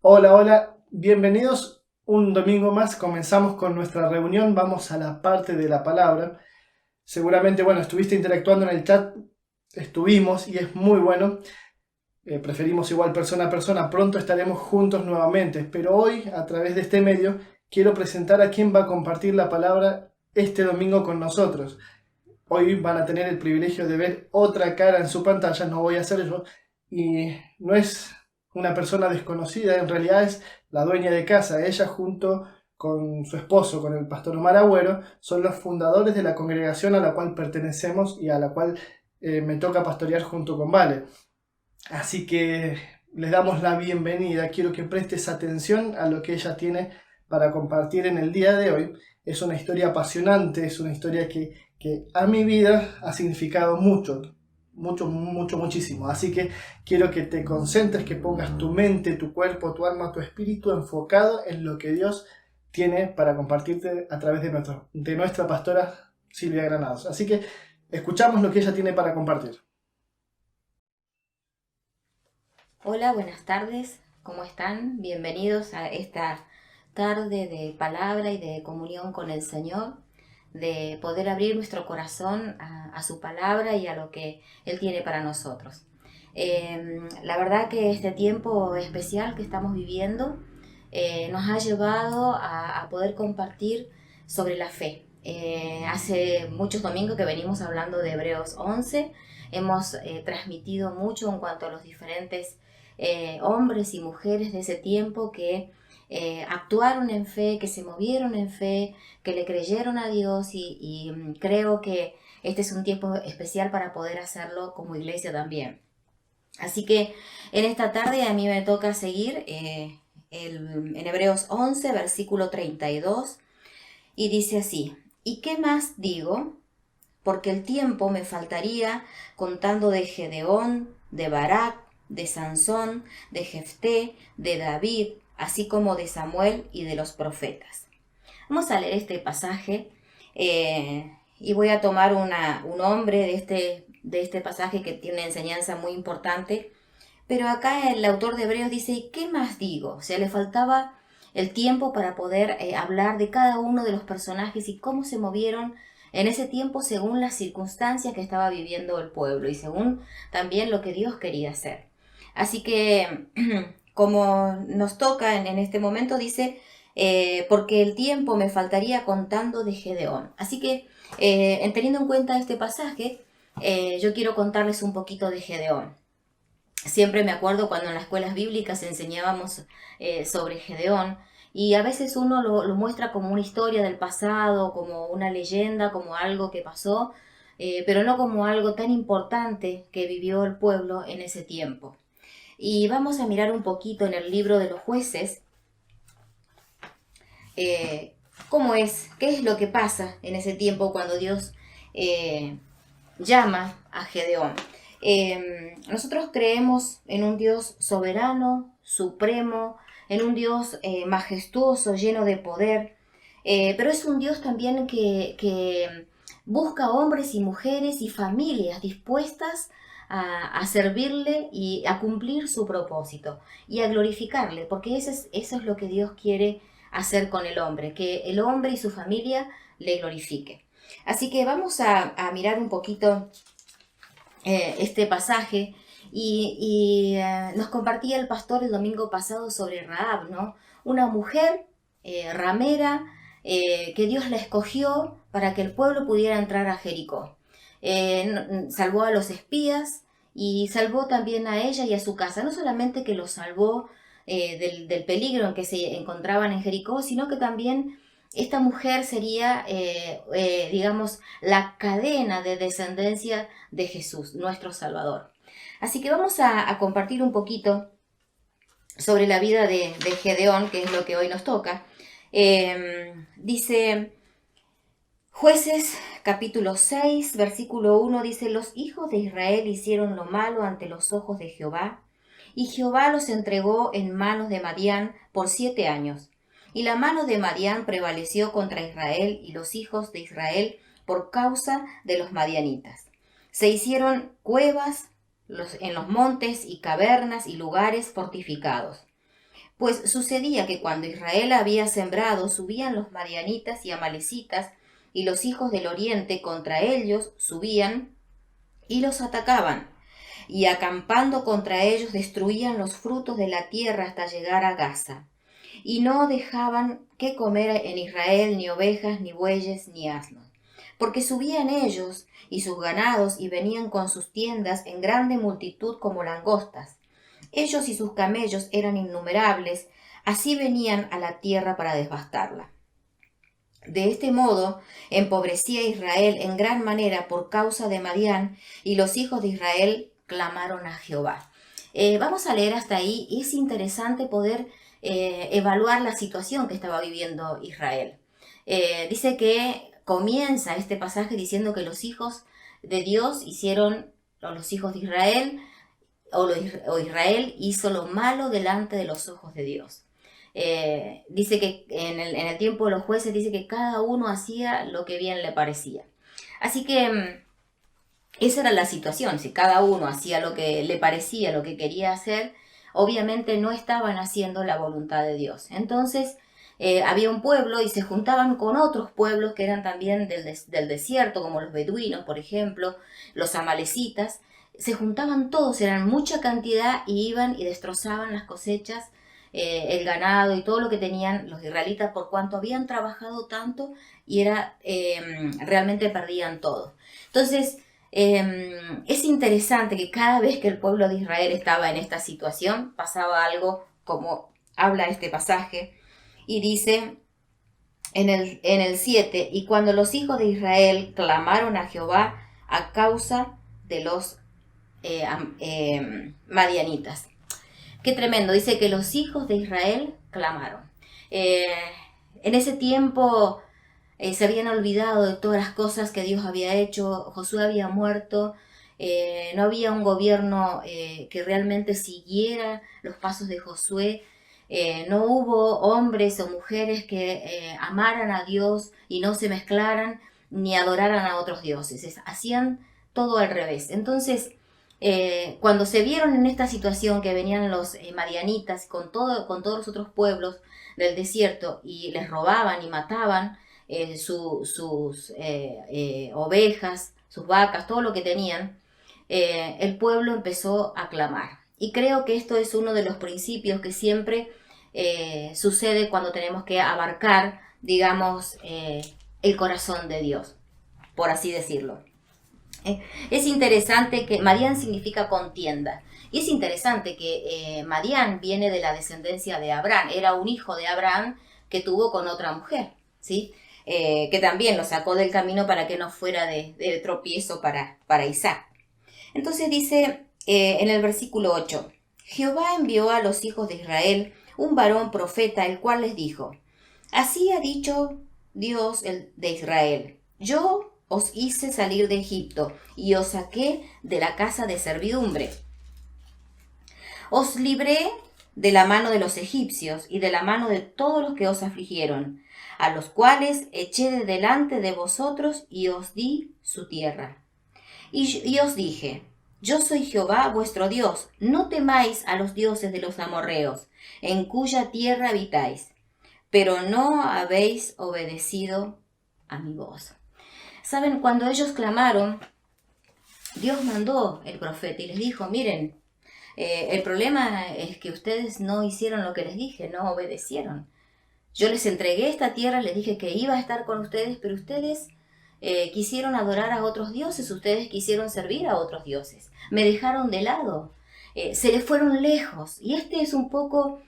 Hola, hola, bienvenidos un domingo más. Comenzamos con nuestra reunión, vamos a la parte de la palabra. Seguramente, bueno, estuviste interactuando en el chat, estuvimos y es muy bueno. Preferimos igual persona a persona, pronto estaremos juntos nuevamente, pero hoy a través de este medio quiero presentar a quien va a compartir la palabra este domingo con nosotros. Hoy van a tener el privilegio de ver otra cara en su pantalla, no voy a ser yo, y no es una persona desconocida, en realidad es la dueña de casa. Ella junto con su esposo, con el pastor Omar Agüero, son los fundadores de la congregación a la cual pertenecemos y a la cual me toca pastorear junto con Vale. Así que les damos la bienvenida. Quiero que prestes atención a lo que ella tiene para compartir en el día de hoy. Es una historia apasionante, es una historia que a mi vida ha significado mucho, mucho, mucho, muchísimo. Así que quiero que te concentres, que pongas tu mente, tu cuerpo, tu alma, tu espíritu enfocado en lo que Dios tiene para compartirte a través de nuestra pastora Silvia Granados. Así que escuchamos lo que ella tiene para compartir. Hola, buenas tardes, ¿cómo están? Bienvenidos a esta tarde de palabra y de comunión con el Señor, de poder abrir nuestro corazón a su palabra y a lo que Él tiene para nosotros. La verdad que este tiempo especial que estamos viviendo nos ha llevado a poder compartir sobre la fe. Hace muchos domingos que venimos hablando de Hebreos 11, hemos transmitido mucho en cuanto a los diferentes hombres y mujeres de ese tiempo que actuaron en fe, que se movieron en fe, que le creyeron a Dios y creo que este es un tiempo especial para poder hacerlo como iglesia también. Así que en esta tarde a mí me toca seguir en Hebreos 11, versículo 32, y dice así: ¿Y qué más digo? Porque el tiempo me faltaría contando de Gedeón, de Barak, de Sansón, de Jefté, de David, así como de Samuel y de los profetas. Vamos a leer este pasaje y voy a tomar un hombre de este pasaje que tiene una enseñanza muy importante, pero acá el autor de Hebreos dice: ¿qué más digo? O sea, le faltaba el tiempo para poder hablar de cada uno de los personajes y cómo se movieron en ese tiempo según las circunstancias que estaba viviendo el pueblo y según también lo que Dios quería hacer. Así que, como nos toca en este momento, dice, porque el tiempo me faltaría contando de Gedeón. Así que, teniendo en cuenta este pasaje, yo quiero contarles un poquito de Gedeón. Siempre me acuerdo cuando en las escuelas bíblicas enseñábamos sobre Gedeón, y a veces uno lo muestra como una historia del pasado, como una leyenda, como algo que pasó, pero no como algo tan importante que vivió el pueblo en ese tiempo. Y vamos a mirar un poquito en el libro de los jueces, eh, cómo es, qué es lo que pasa en ese tiempo cuando Dios eh, llama a Gedeón. Nosotros creemos en un Dios soberano, supremo, en un Dios majestuoso, lleno de poder, pero es un Dios también que busca hombres y mujeres y familias dispuestas a servirle y a cumplir su propósito y a glorificarle, porque eso es lo que Dios quiere hacer con el hombre, que el hombre y su familia le glorifique. Así que vamos a mirar un poquito este pasaje y nos compartía el pastor el domingo pasado sobre Rahab, ¿no? Una mujer ramera que Dios la escogió para que el pueblo pudiera entrar a Jericó. Salvó a los espías y salvó también a ella y a su casa. No solamente que los salvó del peligro en que se encontraban en Jericó, sino que también esta mujer sería, digamos, la cadena de descendencia de Jesús, nuestro Salvador. Así que vamos a compartir un poquito sobre la vida de Gedeón, que es lo que hoy nos toca. Dice Jueces capítulo 6, versículo 1, dice: los hijos de Israel hicieron lo malo ante los ojos de Jehová, y Jehová los entregó en manos de Madián por 7 años. Y la mano de Madián prevaleció contra Israel y los hijos de Israel por causa de los madianitas. Se hicieron cuevas en los montes y cavernas y lugares fortificados. Pues sucedía que cuando Israel había sembrado, subían los madianitas y amalecitas, y los hijos del oriente contra ellos subían y los atacaban, y acampando contra ellos destruían los frutos de la tierra hasta llegar a Gaza. Y no dejaban que comer en Israel ni ovejas, ni bueyes, ni asnos. Porque subían ellos y sus ganados y venían con sus tiendas en grande multitud como langostas. Ellos y sus camellos eran innumerables, así venían a la tierra para devastarla. De este modo empobrecía Israel en gran manera por causa de Madián, y los hijos de Israel clamaron a Jehová. Vamos a leer hasta ahí. Es interesante poder evaluar la situación que estaba viviendo Israel. Dice que comienza este pasaje diciendo que los hijos de Dios hicieron, o los hijos de Israel, o Israel hizo lo malo delante de los ojos de Dios. Dice que en el tiempo de los jueces dice que cada uno hacía lo que bien le parecía. Así que esa era la situación. Si cada uno hacía lo que le parecía, lo que quería hacer, obviamente no estaban haciendo la voluntad de Dios. Entonces había un pueblo y se juntaban con otros pueblos que eran también del desierto, como los beduinos, por ejemplo, los amalecitas. Se juntaban todos, eran mucha cantidad, y iban y destrozaban las cosechas, el ganado y todo lo que tenían los israelitas, por cuanto habían trabajado tanto y realmente perdían todo. Entonces, es interesante que cada vez que el pueblo de Israel estaba en esta situación, pasaba algo como habla este pasaje, y dice en el 7, y cuando los hijos de Israel clamaron a Jehová a causa de los madianitas. Qué tremendo, dice que los hijos de Israel clamaron. En ese tiempo se habían olvidado de todas las cosas que Dios había hecho. Josué había muerto, no había un gobierno que realmente siguiera los pasos de Josué. No hubo hombres o mujeres que amaran a Dios y no se mezclaran ni adoraran a otros dioses. Hacían todo al revés. Entonces, cuando se vieron en esta situación que venían los madianitas con todos los otros pueblos del desierto y les robaban y mataban sus ovejas, sus vacas, todo lo que tenían, el pueblo empezó a clamar. Y creo que esto es uno de los principios que siempre sucede cuando tenemos que abarcar, digamos, el corazón de Dios, por así decirlo. Es interesante que Madián significa contienda. Y es interesante que Madián viene de la descendencia de Abraham. Era un hijo de Abraham que tuvo con otra mujer, ¿sí? Que también lo sacó del camino para que no fuera de tropiezo para Isaac. Entonces dice en el versículo 8, Jehová envió a los hijos de Israel un varón profeta, el cual les dijo, así ha dicho Dios de Israel, yo os hice salir de Egipto y os saqué de la casa de servidumbre. Os libré de la mano de los egipcios y de la mano de todos los que os afligieron, a los cuales eché de delante de vosotros y os di su tierra. Y os dije, yo soy Jehová vuestro Dios, no temáis a los dioses de los amorreos, en cuya tierra habitáis, pero no habéis obedecido a mi voz. Saben, cuando ellos clamaron, Dios mandó el profeta y les dijo, miren, el problema es que ustedes no hicieron lo que les dije, no obedecieron. Yo les entregué esta tierra, les dije que iba a estar con ustedes, pero ustedes quisieron adorar a otros dioses, ustedes quisieron servir a otros dioses, me dejaron de lado, se les fueron lejos. Y este es un poco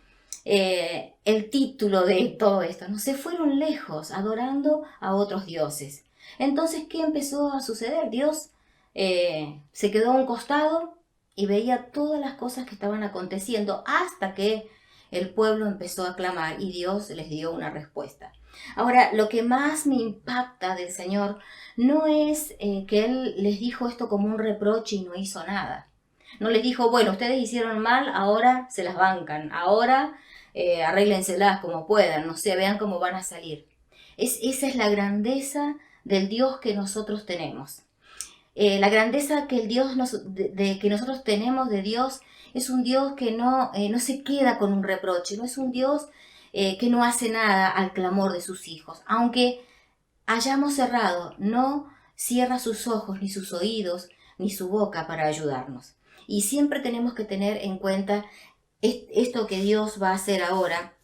el título de todo esto, ¿no? Se fueron lejos adorando a otros dioses. Entonces, ¿qué empezó a suceder? Dios se quedó a un costado y veía todas las cosas que estaban aconteciendo hasta que el pueblo empezó a clamar y Dios les dio una respuesta. Ahora, lo que más me impacta del Señor no es que Él les dijo esto como un reproche y no hizo nada. No les dijo, bueno, ustedes hicieron mal, ahora se las bancan, ahora arréglenselas como puedan, no sé, vean cómo van a salir. Esa es la grandeza del Dios que nosotros tenemos. La grandeza que el Dios que nosotros tenemos de Dios es un Dios que no se queda con un reproche, no es un Dios que no hace nada al clamor de sus hijos. Aunque hayamos cerrado, no cierra sus ojos, ni sus oídos, ni su boca para ayudarnos. Y siempre tenemos que tener en cuenta esto que Dios va a hacer ahora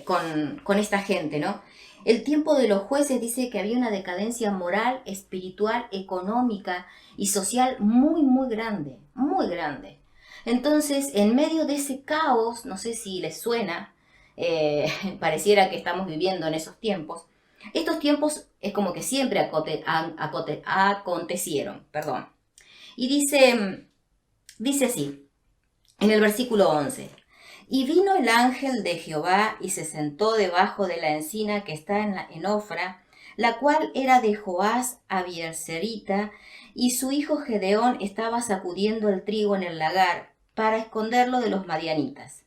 con esta gente, ¿no? El tiempo de los jueces dice que había una decadencia moral, espiritual, económica y social muy, muy grande, muy grande. Entonces, en medio de ese caos, no sé si les suena, pareciera que estamos viviendo en esos tiempos. Estos tiempos es como que siempre acontecieron, perdón. Y dice así, en el versículo 11. Y vino el ángel de Jehová y se sentó debajo de la encina que está en Ofra, la cual era de Joás Abieserita, y su hijo Gedeón estaba sacudiendo el trigo en el lagar para esconderlo de los madianitas.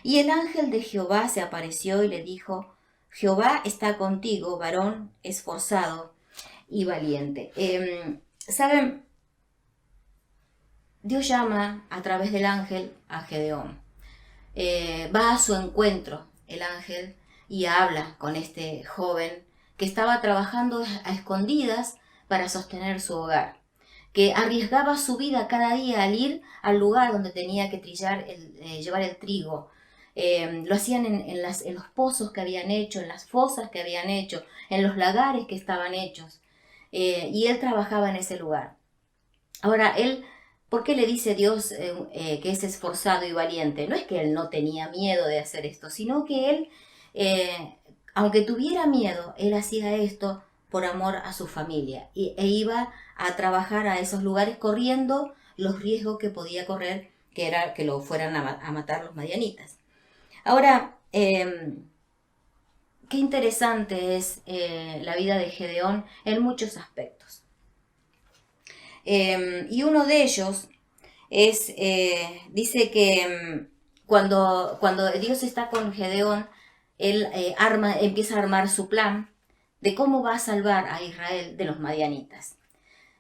Y el ángel de Jehová se apareció y le dijo, Jehová está contigo, varón esforzado y valiente. ¿Saben? Dios llama a través del ángel a Gedeón. Va a su encuentro el ángel y habla con este joven que estaba trabajando a escondidas para sostener su hogar, que arriesgaba su vida cada día al ir al lugar donde tenía que llevar el trigo. Lo hacían en los pozos que habían hecho, en las fosas que habían hecho, en los lagares que estaban hechos, y él trabajaba en ese lugar. Ahora, ¿por qué le dice Dios que es esforzado y valiente? No es que él no tenía miedo de hacer esto, sino que él, aunque tuviera miedo, él hacía esto por amor a su familia e iba a trabajar a esos lugares corriendo los riesgos que podía correr, que era que lo fueran a matar los madianitas. Ahora, qué interesante es la vida de Gedeón en muchos aspectos. Y uno de ellos dice que cuando Dios está con Gedeón, él empieza a armar su plan de cómo va a salvar a Israel de los madianitas.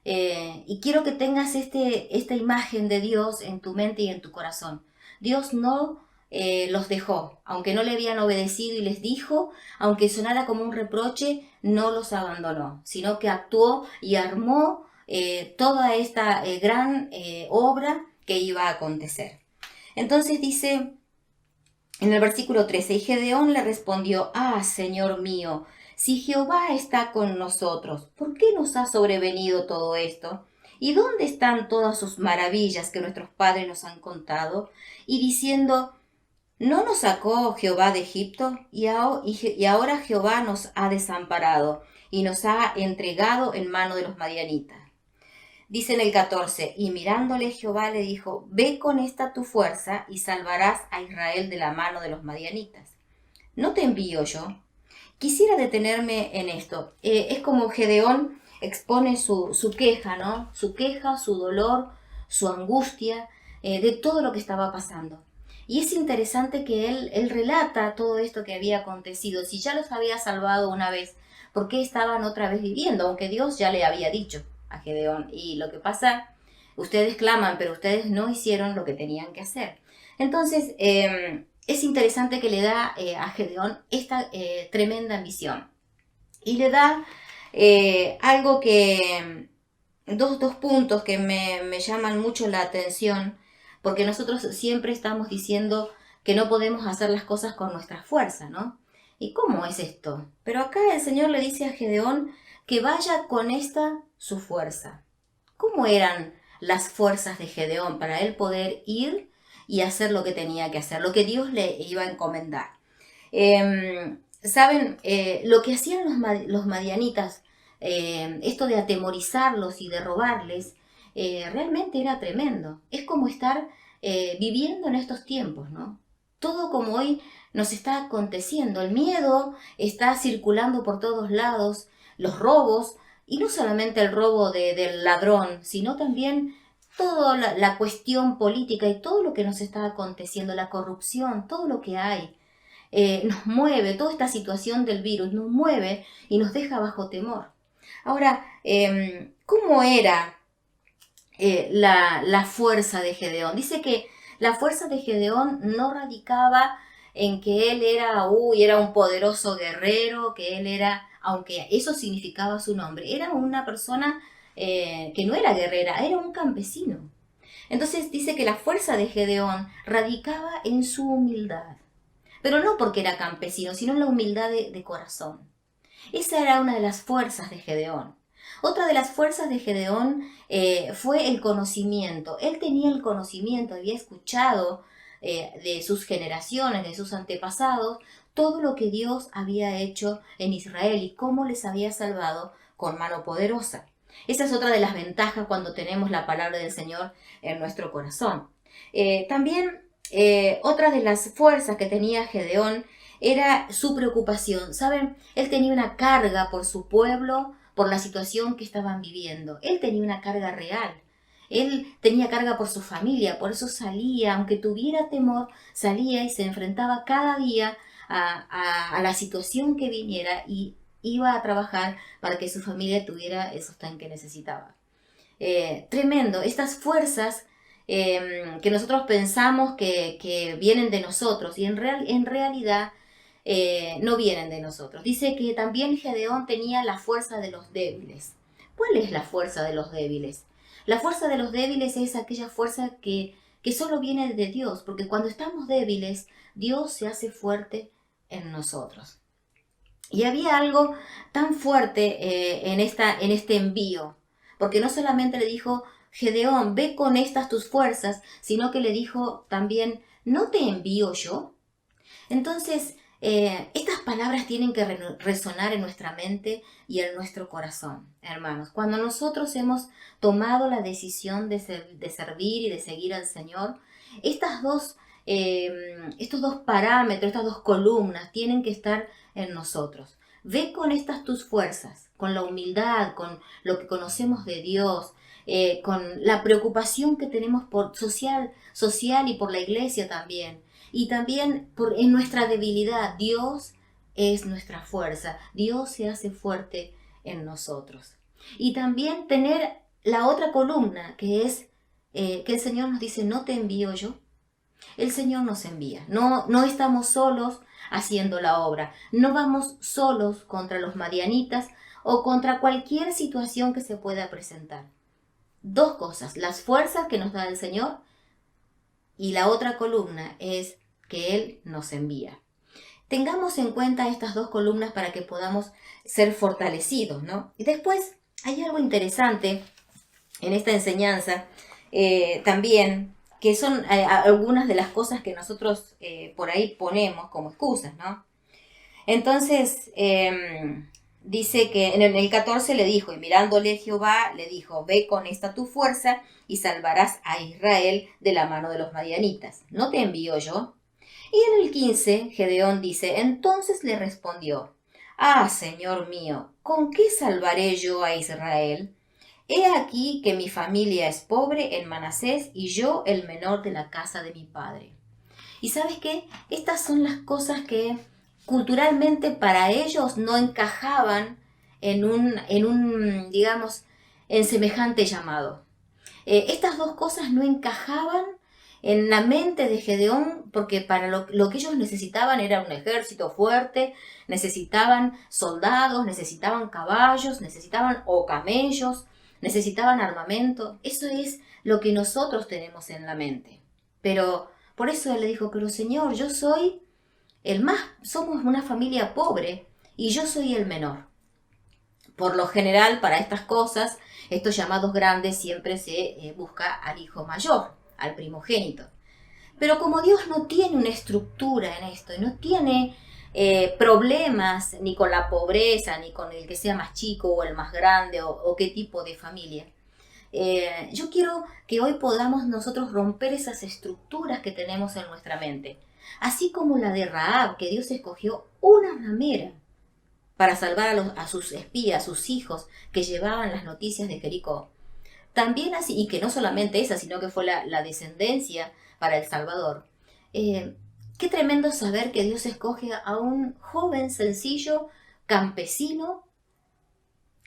Y quiero que tengas esta imagen de Dios en tu mente y en tu corazón. Dios no los dejó, aunque no le habían obedecido y les dijo, aunque sonara como un reproche, no los abandonó, sino que actuó y armó toda esta gran obra que iba a acontecer. Entonces dice en el versículo 13, y Gedeón le respondió, Señor mío, si Jehová está con nosotros, ¿por qué nos ha sobrevenido todo esto? ¿Y dónde están todas sus maravillas que nuestros padres nos han contado? Y diciendo, ¿no nos sacó Jehová de Egipto? Y ahora Jehová nos ha desamparado y nos ha entregado en mano de los madianitas. Dice en el 14, y mirándole Jehová le dijo, ve con esta tu fuerza y salvarás a Israel de la mano de los madianitas. ¿No te envío yo? Quisiera detenerme en esto. Es como Gedeón expone su queja, ¿no? Su queja, su dolor, su angustia, de todo lo que estaba pasando. Y es interesante que él relata todo esto que había acontecido. Si ya los había salvado una vez, ¿por qué estaban otra vez viviendo? Aunque Dios ya le había dicho a Gedeón. Y lo que pasa, ustedes claman, pero ustedes no hicieron lo que tenían que hacer. Entonces, es interesante que le da a Gedeón esta tremenda misión. Y le da algo que, dos puntos que me llaman mucho la atención, porque nosotros siempre estamos diciendo que no podemos hacer las cosas con nuestra fuerza, ¿no? ¿Y cómo es esto? Pero acá el Señor le dice a Gedeón que vaya con esta su fuerza. ¿Cómo eran las fuerzas de Gedeón para él poder ir y hacer lo que tenía que hacer, lo que Dios le iba a encomendar? ¿Saben? Lo que hacían los madianitas, esto de atemorizarlos y de robarles, realmente era tremendo. Es como estar viviendo en estos tiempos, ¿no? Todo como hoy nos está aconteciendo. El miedo está circulando por todos lados, los robos, y no solamente el robo del ladrón, sino también toda la cuestión política y todo lo que nos está aconteciendo, la corrupción, todo lo que hay. Nos mueve, toda esta situación del virus nos mueve y nos deja bajo temor. Ahora, ¿cómo era la fuerza de Gedeón? Dice que la fuerza de Gedeón no radicaba en que él era un poderoso guerrero, que él era, aunque eso significaba su nombre, era una persona que no era guerrera, era un campesino. Entonces dice que la fuerza de Gedeón radicaba en su humildad, pero no porque era campesino, sino en la humildad de corazón. Esa era una de las fuerzas de Gedeón. Otra de las fuerzas de Gedeón fue el conocimiento. Él tenía el conocimiento, había escuchado de sus generaciones, de sus antepasados, todo lo que Dios había hecho en Israel y cómo les había salvado con mano poderosa. Esa es otra de las ventajas cuando tenemos la palabra del Señor en nuestro corazón. También otra de las fuerzas que tenía Gedeón era su preocupación. ¿Saben? Él tenía una carga por su pueblo, por la situación que estaban viviendo. Él tenía una carga real. Él tenía carga por su familia, por eso salía, aunque tuviera temor, salía y se enfrentaba cada día a la situación que viniera y iba a trabajar para que su familia tuviera el sostén que necesitaba. Tremendo, estas fuerzas que nosotros pensamos que vienen de nosotros y en realidad no vienen de nosotros. Dice que también Gedeón tenía la fuerza de los débiles. ¿Cuál es la fuerza de los débiles? La fuerza de los débiles es aquella fuerza que solo viene de Dios, porque cuando estamos débiles, Dios se hace fuerte en nosotros. Y había algo tan fuerte en este envío, porque no solamente le dijo, Gedeón, ve con estas tus fuerzas, sino que le dijo también, ¿no te envío yo? Entonces, estas palabras tienen que resonar en nuestra mente y en nuestro corazón, hermanos. Cuando nosotros hemos tomado la decisión de servir y de seguir al Señor, estas dos, estos dos parámetros, estas dos columnas tienen que estar en nosotros. Ve con estas tus fuerzas, con la humildad, con lo que conocemos de Dios, con la preocupación que tenemos por social y por la iglesia también. Y también en nuestra debilidad, Dios es nuestra fuerza. Dios se hace fuerte en nosotros. Y también tener la otra columna, que es que el Señor nos dice, no te envío yo. El Señor nos envía. No estamos solos haciendo la obra. No vamos solos contra los madianitas o contra cualquier situación que se pueda presentar. Dos cosas, las fuerzas que nos da el Señor y la otra columna es que Él nos envía. Tengamos en cuenta estas dos columnas para que podamos ser fortalecidos, ¿no? Y después hay algo interesante en esta enseñanza también, que son algunas de las cosas que nosotros por ahí ponemos como excusas, ¿no? Entonces, dice que en el 14 le dijo, y mirándole Jehová, le dijo, ve con esta tu fuerza y salvarás a Israel de la mano de los madianitas. ¿No te envío yo? Y en el 15, Gedeón dice, entonces le respondió, Señor mío, ¿con qué salvaré yo a Israel? He aquí que mi familia es pobre en Manasés y yo el menor de la casa de mi padre. ¿Y sabes qué? Estas son las cosas que culturalmente para ellos no encajaban digamos, en semejante llamado. Estas dos cosas no encajaban en la mente de Gedeón porque para lo que ellos necesitaban era un ejército fuerte, necesitaban soldados, necesitaban caballos, necesitaban camellos, necesitaban armamento. Eso es lo que nosotros tenemos en la mente. Pero por eso él le dijo, pero Señor, yo soy somos una familia pobre y yo soy el menor. Por lo general, para estas cosas, estos llamados grandes siempre se busca al hijo mayor, al primogénito. Pero como Dios no tiene una estructura en esto y no tiene problemas ni con la pobreza, ni con el que sea más chico o el más grande o qué tipo de familia, yo quiero que hoy podamos nosotros romper esas estructuras que tenemos en nuestra mente. Así como la de Rahab, que Dios escogió una ramera para salvar a sus espías, a sus hijos, que llevaban las noticias de Jericó. También así, y que no solamente esa, sino que fue la descendencia para el Salvador. Qué tremendo saber que Dios escoge a un joven sencillo, campesino,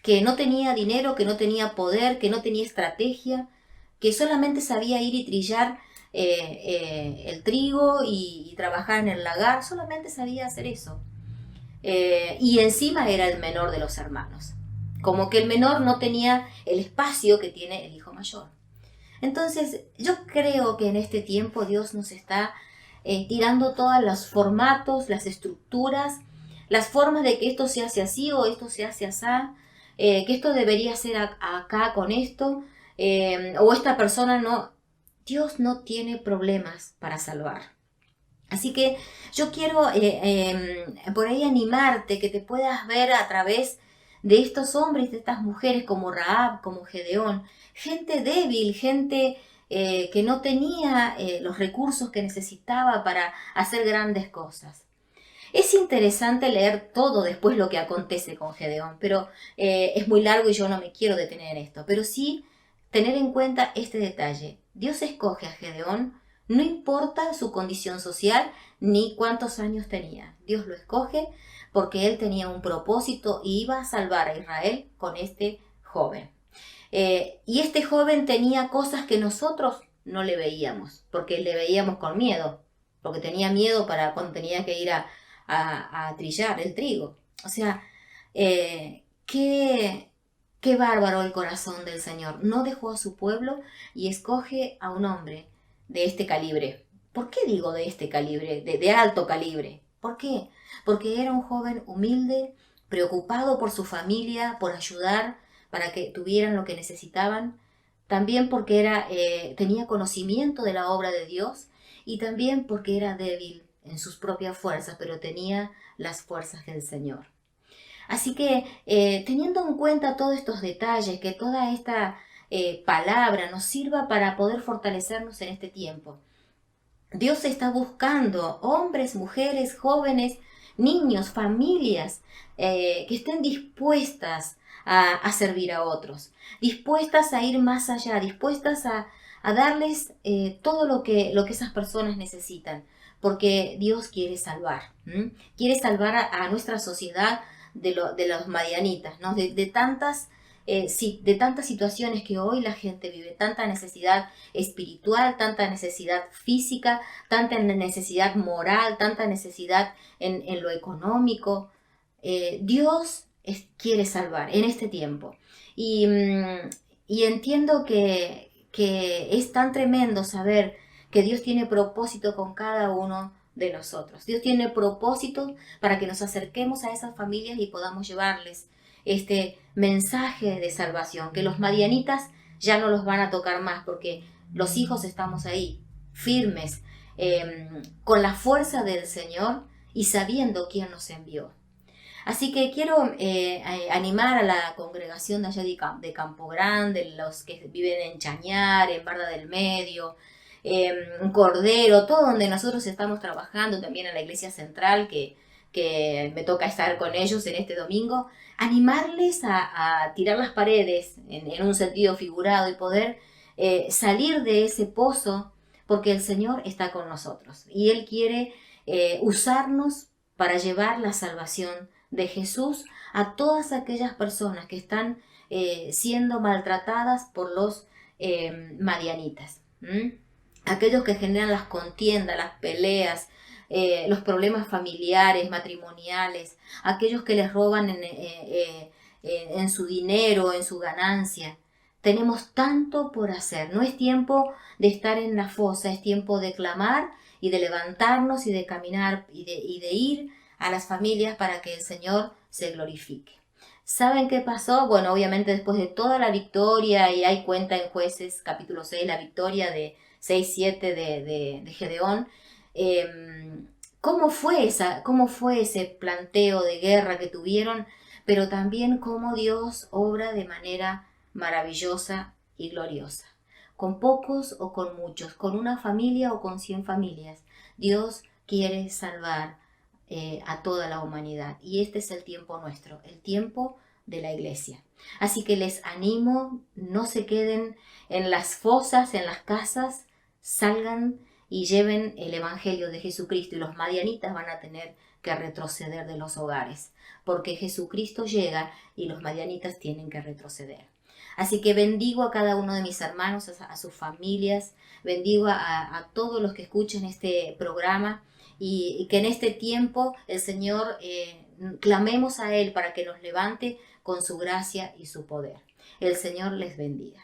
que no tenía dinero, que no tenía poder, que no tenía estrategia, que solamente sabía ir y trillar el trigo y trabajar en el lagar, solamente sabía hacer eso. Y encima era el menor de los hermanos. Como que el menor no tenía el espacio que tiene el hijo mayor. Entonces, yo creo que en este tiempo Dios nos está tirando todos los formatos, las estructuras, las formas de que esto se hace así o esto se hace así, que esto debería ser acá con esto, o esta persona no. Dios no tiene problemas para salvar. Así que yo quiero por ahí animarte, que te puedas ver a través de estos hombres, de estas mujeres como Rahab, como Gedeón, gente débil, gente que no tenía los recursos que necesitaba para hacer grandes cosas. Es interesante leer todo después lo que acontece con Gedeón, pero es muy largo y yo no me quiero detener en esto, pero sí tener en cuenta este detalle. Dios escoge a Gedeón, no importa su condición social ni cuántos años tenía. Dios lo escoge porque él tenía un propósito y iba a salvar a Israel con este joven. Y este joven tenía cosas que nosotros no le veíamos, porque le veíamos con miedo, porque tenía miedo para cuando tenía que ir a trillar el trigo. O sea, qué bárbaro el corazón del Señor. No dejó a su pueblo y escoge a un hombre de este calibre. ¿Por qué digo de este calibre? De alto calibre. ¿Por qué? Porque era un joven humilde, preocupado por su familia, por ayudar para que tuvieran lo que necesitaban. También porque tenía conocimiento de la obra de Dios y también porque era débil en sus propias fuerzas, pero tenía las fuerzas del Señor. Así que teniendo en cuenta todos estos detalles, que toda esta palabra nos sirva para poder fortalecernos en este tiempo. Dios está buscando hombres, mujeres, jóvenes, niños, familias que estén dispuestas a servir a otros, dispuestas a ir más allá, dispuestas a darles todo lo que esas personas necesitan, porque Dios quiere salvar, quiere salvar a nuestra sociedad de los madianitas, ¿no? de tantas situaciones que hoy la gente vive, tanta necesidad espiritual, tanta necesidad física, tanta necesidad moral, tanta necesidad en lo económico. Dios quiere salvar en este tiempo. Y entiendo que es tan tremendo saber que Dios tiene propósito con cada uno de nosotros. Dios tiene propósito para que nos acerquemos a esas familias y podamos llevarles este mensaje de salvación, que los madianitas ya no los van a tocar más, porque los hijos estamos ahí, firmes, con la fuerza del Señor y sabiendo quién nos envió. Así que quiero animar a la congregación de allá de Campo Grande, los que viven en Chañar, en Barda del Medio, Cordero, todo donde nosotros estamos trabajando, también en la iglesia central, que me toca estar con ellos en este domingo, animarles a tirar las paredes en un sentido figurado y poder salir de ese pozo, porque el Señor está con nosotros y Él quiere usarnos para llevar la salvación de Jesús a todas aquellas personas que están siendo maltratadas por los madianitas. Aquellos que generan las contiendas, las peleas, los problemas familiares, matrimoniales, aquellos que les roban en su dinero, en su ganancia. Tenemos tanto por hacer. No es tiempo de estar en la fosa, es tiempo de clamar y de levantarnos y de caminar y de ir a las familias para que el Señor se glorifique. ¿Saben qué pasó? Bueno, obviamente después de toda la victoria, y hay cuenta en Jueces capítulo 6, la victoria de 6-7 de Gedeón, ¿cómo fue ese planteo de guerra que tuvieron? Pero también cómo Dios obra de manera maravillosa y gloriosa. Con pocos o con muchos, con una familia o con 100 familias, Dios quiere salvar a toda la humanidad. Y este es el tiempo nuestro, el tiempo de la iglesia. Así que les animo, no se queden en las fosas, en las casas, salgan y lleven el Evangelio de Jesucristo, y los madianitas van a tener que retroceder de los hogares, porque Jesucristo llega y los madianitas tienen que retroceder. Así que bendigo a cada uno de mis hermanos, a sus familias, bendigo a todos los que escuchen este programa y que en este tiempo el Señor clamemos a Él para que nos levante con su gracia y su poder. El Señor les bendiga.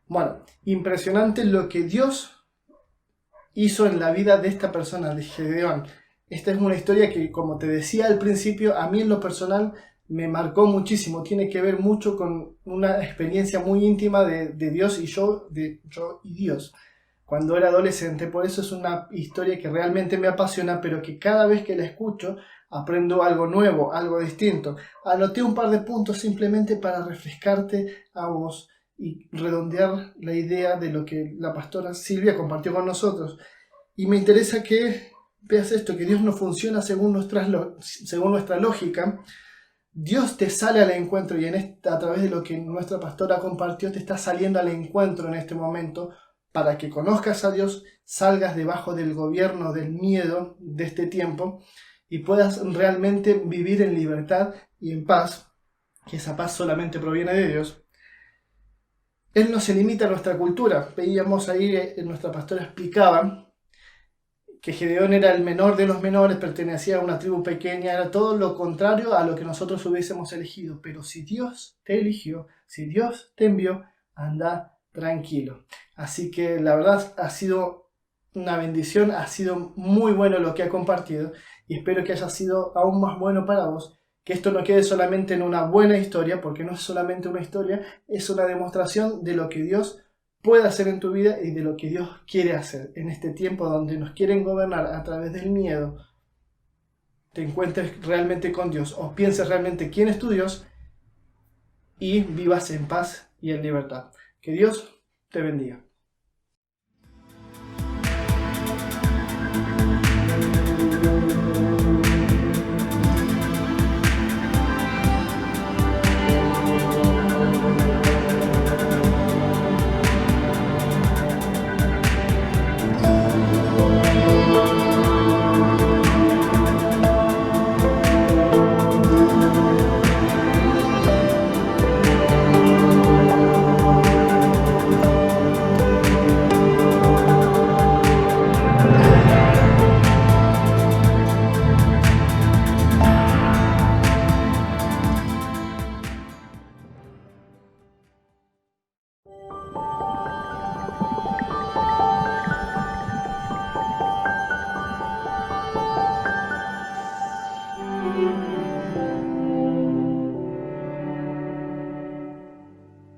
Bueno, impresionante lo que Dios hizo en la vida de esta persona, de Gedeón. Esta es una historia que, como te decía al principio, a mí en lo personal me marcó muchísimo. Tiene que ver mucho con una experiencia muy íntima de Dios y yo y Dios cuando era adolescente. Por eso es una historia que realmente me apasiona, pero que cada vez que la escucho aprendo algo nuevo, algo distinto. Anoté un par de puntos simplemente para refrescarte a vos y redondear la idea de lo que la pastora Silvia compartió con nosotros. Y me interesa que veas esto, que Dios no funciona según nuestra lógica. Dios te sale al encuentro y a través de lo que nuestra pastora compartió, te está saliendo al encuentro en este momento para que conozcas a Dios, salgas debajo del gobierno del miedo de este tiempo y puedas realmente vivir en libertad y en paz, que esa paz solamente proviene de Dios. Él no se limita a nuestra cultura. Veíamos ahí, nuestra pastora explicaba que Gedeón era el menor de los menores, pertenecía a una tribu pequeña, era todo lo contrario a lo que nosotros hubiésemos elegido. Pero si Dios te eligió, si Dios te envió, anda tranquilo. Así que la verdad ha sido una bendición, ha sido muy bueno lo que ha compartido y espero que haya sido aún más bueno para vos. Que esto no quede solamente en una buena historia, porque no es solamente una historia, es una demostración de lo que Dios puede hacer en tu vida y de lo que Dios quiere hacer en este tiempo donde nos quieren gobernar a través del miedo. Te encuentres realmente con Dios o pienses realmente quién es tu Dios y vivas en paz y en libertad. Que Dios te bendiga.